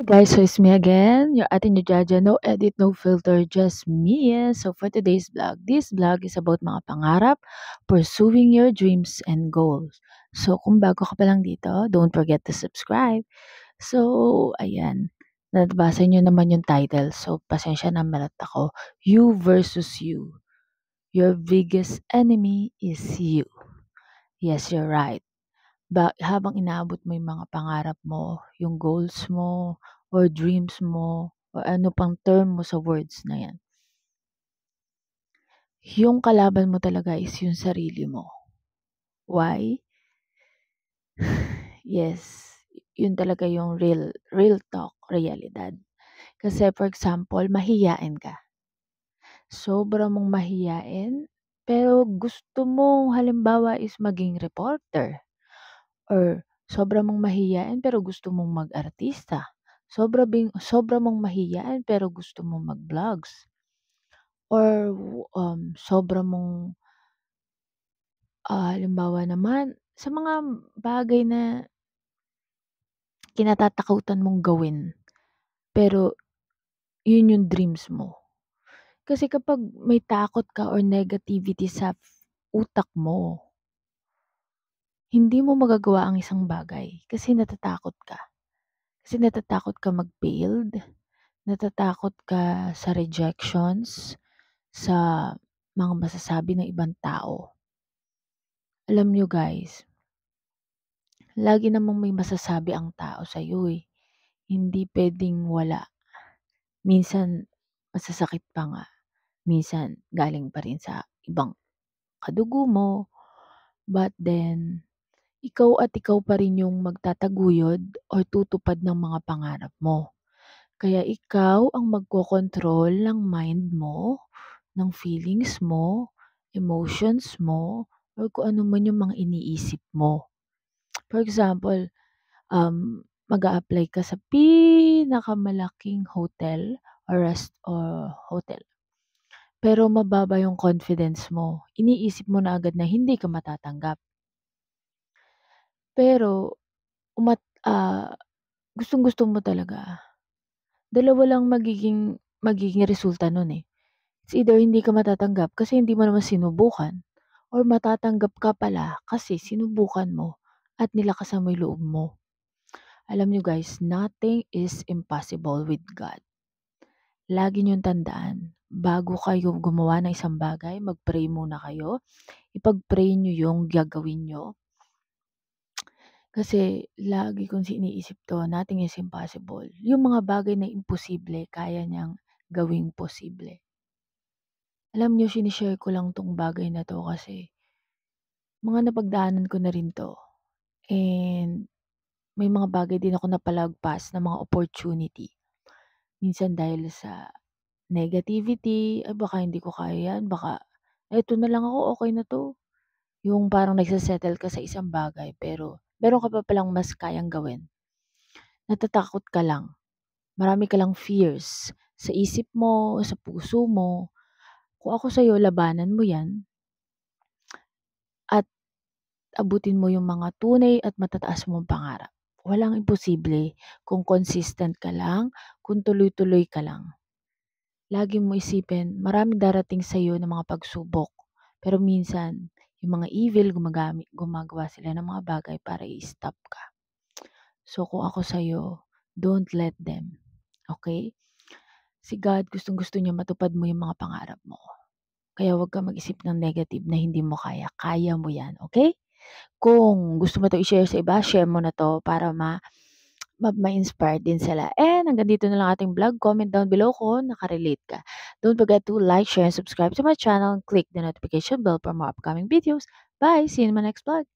Guys, so it's me again, your Ate Jaja, no edit, no filter, just me. So for today's vlog, this vlog is about mga pangarap, pursuing your dreams and goals. So kung bago ka pa lang dito, don't forget to subscribe. So, ayan, nabasa nyo naman yung title. So, pasensya na malat ako. You versus you. Your biggest enemy is you. Yes, you're right. Habang inaabot mo yung mga pangarap mo, yung goals mo, or dreams mo, or ano pang term mo sa words na yan, yung kalaban mo talaga is yung sarili mo. Why? Yes, yun talaga yung real talk, realidad. Kasi for example, mahiyain ka. Sobra mong mahiyain, pero gusto mo halimbawa is maging reporter. Or sobra mong mahiyain pero gusto mong mag-artista. Sobra mong mahiyain pero gusto mong mag-vlogs. Or sobra mong, halimbawa naman, sa mga bagay na kinatatakutan mong gawin, pero yun yung dreams mo. Kasi kapag may takot ka or negativity sa utak mo, hindi mo magagawa ang isang bagay kasi natatakot ka. Kasi natatakot ka mag-failed, natatakot ka sa rejections, sa mga masasabi ng ibang tao. Alam nyo guys, lagi namang may masasabi ang tao sa'yo eh. Hindi pwedeng wala. Minsan masasakit pa nga. Minsan galing pa rin sa ibang kadugo mo. But then, ikaw pa rin yung magtataguyod or tutupad ng mga pangarap mo. Kaya ikaw ang magkokontrol ng mind mo, ng feelings mo, emotions mo, or kung ano man yung mga iniisip mo. For example, mag-a-apply ka sa pinakamalaking hotel or hotel. Pero mababa yung confidence mo. Iniisip mo na agad na hindi ka matatanggap. Pero gustong-gusto mo talaga. Dalawa lang magiging resulta nun eh. It's either hindi ka matatanggap kasi hindi mo naman sinubukan or matatanggap ka pala kasi sinubukan mo at nilakasan mo yung loob mo. Alam nyo guys, nothing is impossible with God. Lagi niyong tandaan, bago kayo gumawa ng isang bagay, mag-pray muna kayo. Ipag-pray nyo yung gagawin nyo. Kasi lagi kong iniisip to, nothing is impossible. Yung mga bagay na imposible, kaya niyang gawing posible. Alam niyo, sinishare ko lang tong bagay na to kasi mga napagdaanan ko na rin to. And may mga bagay din ako napalagpas na mga opportunity. Minsan dahil sa negativity, ay baka hindi ko kaya yan, baka eto na lang ako, okay na to. Yung parang nagsasettle ka sa isang bagay pero meron ka pa palang mas kayang gawin. Natatakot ka lang. Marami ka lang fears sa isip mo, sa puso mo. Kung ako sa'yo, labanan mo yan at abutin mo yung mga tunay at matataas mong pangarap. Walang imposible kung consistent ka lang, kung tuloy-tuloy ka lang. Lagi mo isipin, maraming darating sa'yo ng mga pagsubok. Pero minsan, yung mga evil, gumagawa sila ng mga bagay para i-stop ka. So, kung ako sa'yo, don't let them. Okay? Si God, gustong-gusto niya matupad mo yung mga pangarap mo. Kaya huwag ka mag-isip ng negative na hindi mo kaya. Kaya mo yan, okay? Kung gusto mo to i-share sa iba, share mo na to para ma-inspire din sila. And hanggang dito na lang ating vlog. Comment down below kung nakarelate ka. Don't forget to like, share, and subscribe to my channel. And click the notification bell for more upcoming videos. Bye! See you in my next vlog.